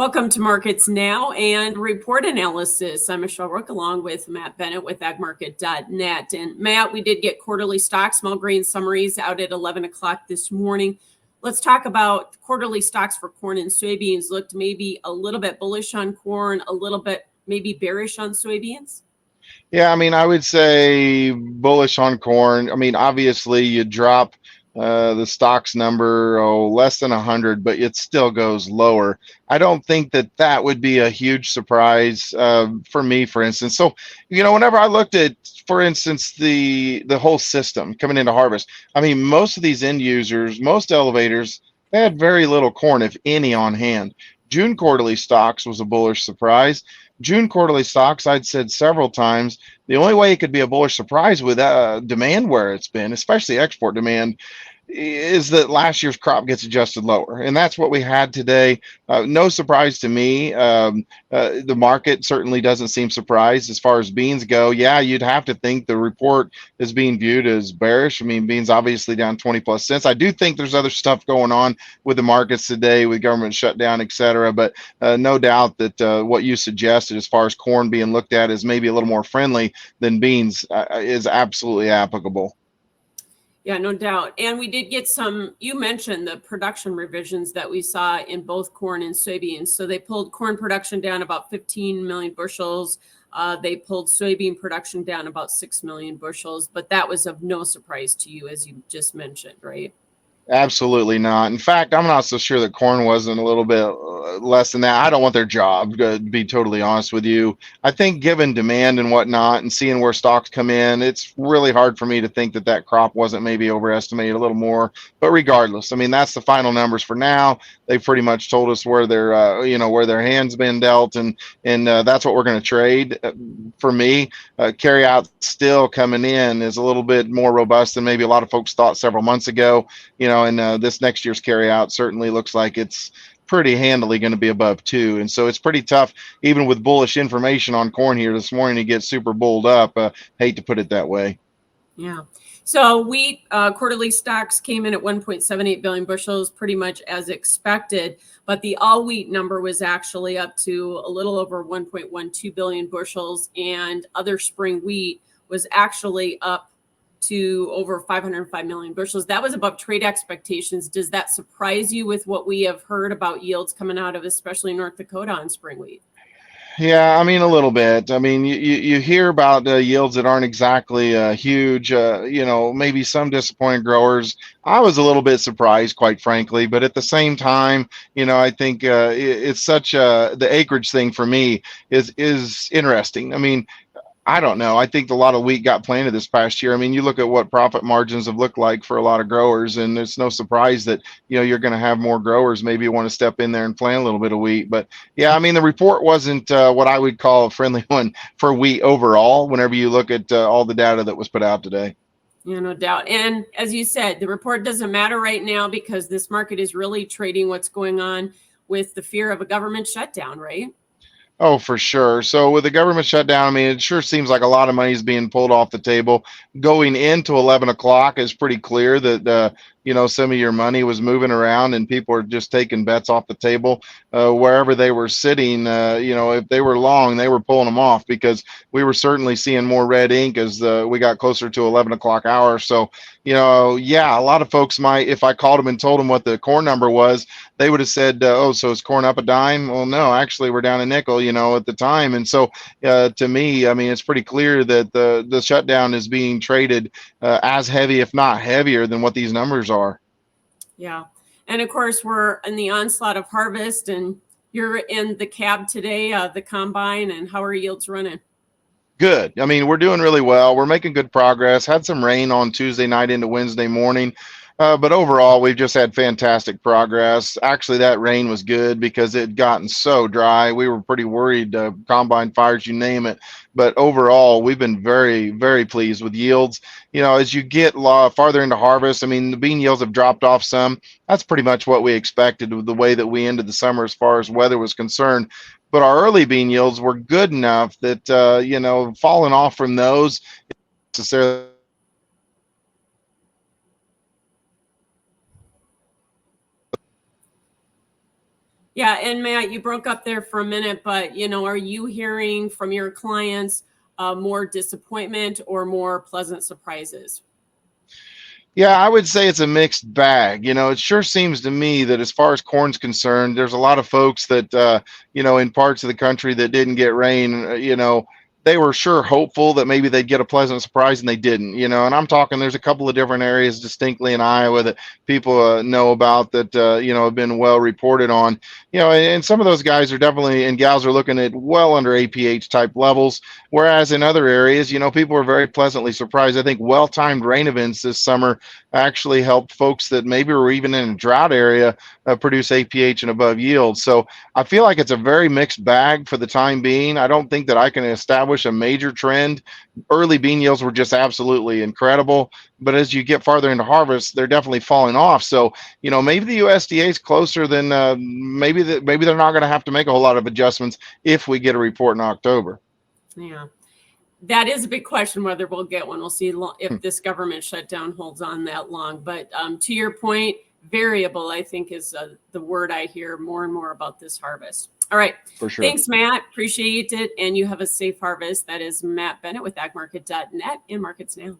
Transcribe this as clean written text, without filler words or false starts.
Welcome to Markets Now and Report Analysis. I'm Michelle Rook along with Matt Bennett with agmarket.net. And Matt, we did get quarterly stock, small grain summaries out at 11 o'clock this morning. Let's talk about quarterly stocks for corn and soybeans. Looked maybe a little bit bullish on corn, a little bit maybe bearish on soybeans. Yeah, I mean, I would say bullish on corn. I mean, obviously, you drop the stocks number, less than 100, but it still goes lower. I don't think that that would be a huge surprise for me, for instance. So, whenever I looked at, for instance, the whole system coming into harvest, I mean, most of these end users, most elevators, they had very little corn, if any, on hand. June quarterly stocks was a bullish surprise. June quarterly stocks, I'd said several times, the only way it could be a bullish surprise with demand where it's been, especially export demand, is that last year's crop gets adjusted lower. And that's what we had today. No surprise to me. The market certainly doesn't seem surprised as far as beans go. Yeah, you'd have to think the report is being viewed as bearish. I mean, beans obviously down 20 plus cents. I do think there's other stuff going on with the markets today with government shutdown, et cetera. But no doubt that what you suggested as far as corn being looked at as maybe a little more friendly than beans is absolutely applicable. Yeah, no doubt. And we did get some, you mentioned the production revisions that we saw in both corn and soybeans. So they pulled corn production down about 15 million bushels. They pulled soybean production down about 6 million bushels, but that was of no surprise to you, as you just mentioned, right? Absolutely not. In fact, I'm not so sure that corn wasn't a little bit less than that. I don't want their job, to be totally honest with you. I think given demand and whatnot and seeing where stocks come in, it's really hard for me to think that that crop wasn't maybe overestimated a little more. But regardless, I mean, that's the final numbers for now. They've pretty much told us where their, where their hand's been dealt, and that's what we're going to trade. For me, carry out still coming in is a little bit more robust than maybe a lot of folks thought several months ago. And this next year's carryout certainly looks like it's pretty handily going to be above 2. And so it's pretty tough, even with bullish information on corn here this morning, to get super bulled up. Hate to put it that way. Yeah. So wheat quarterly stocks came in at 1.78 billion bushels, pretty much as expected. But the all wheat number was actually up to a little over 1.12 billion bushels. And other spring wheat was actually up to over 505 million bushels. That was above trade expectations. Does that surprise you with what we have heard about yields coming out of especially North Dakota on spring wheat? Yeah, I mean, a little bit. I mean, you hear about yields that aren't exactly huge, maybe some disappointed growers. I was a little bit surprised, quite frankly, but at the same time, I think it's such the acreage thing for me is interesting. I mean, I don't know. I think a lot of wheat got planted this past year. I mean, you look at what profit margins have looked like for a lot of growers, and it's no surprise that, you're going to have more growers maybe want to step in there and plant a little bit of wheat. But yeah, I mean, the report wasn't what I would call a friendly one for wheat overall, whenever you look at all the data that was put out today. Yeah, no doubt. And as you said, the report doesn't matter right now because this market is really trading what's going on with the fear of a government shutdown, right? Oh, for sure. So with the government shutdown, I mean, it sure seems like a lot of money is being pulled off the table. Going into 11 o'clock is pretty clear that, some of your money was moving around and people are just taking bets off the table wherever they were sitting. If they were long, they were pulling them off because we were certainly seeing more red ink as we got closer to 11 o'clock hour. So, yeah, a lot of folks might, if I called them and told them what the corn number was, they would have said, oh, so is corn up a dime? Well, no, actually we're down a nickel, at the time. And so to me, I mean, it's pretty clear that the shutdown is being traded as heavy, if not heavier than what these numbers are. Yeah. And of course, we're in the onslaught of harvest, and you're in the cab today, the combine, and how are yields running? Good. I mean, we're doing really well. We're making good progress. Had some rain on Tuesday night into Wednesday morning. But overall, we've just had fantastic progress. Actually, that rain was good because it had gotten so dry. We were pretty worried, combine fires, you name it. But overall, we've been very, very pleased with yields. As you get farther into harvest, I mean, the bean yields have dropped off some. That's pretty much what we expected with the way that we ended the summer as far as weather was concerned. But our early bean yields were good enough that, falling off from those necessarily. Yeah, and Matt, you broke up there for a minute, but are you hearing from your clients more disappointment or more pleasant surprises? Yeah, I would say it's a mixed bag. It sure seems to me that as far as corn's concerned, there's a lot of folks that, in parts of the country that didn't get rain, they were sure hopeful that maybe they'd get a pleasant surprise and they didn't, and I'm talking, there's a couple of different areas distinctly in Iowa that people know about that, have been well reported on, and some of those guys are definitely, and gals are looking at well under APH type levels. Whereas in other areas, people were very pleasantly surprised. I think well-timed rain events this summer actually helped folks that maybe were even in a drought area produce APH and above yield. So I feel like it's a very mixed bag for the time being. I don't think that I can establish a major trend. Early bean yields were just absolutely incredible, but as you get farther into harvest, they're definitely falling off. So maybe the USDA is closer than maybe they're not going to have to make a whole lot of adjustments if we get a report in October. Yeah. That is a big question whether we'll get one. We'll see if this government shutdown holds on that long. But to your point, variable, I think, is the word I hear more and more about this harvest. All right. For sure. Thanks, Matt. Appreciate it. And you have a safe harvest. That is Matt Bennett with agmarket.net and Markets Now.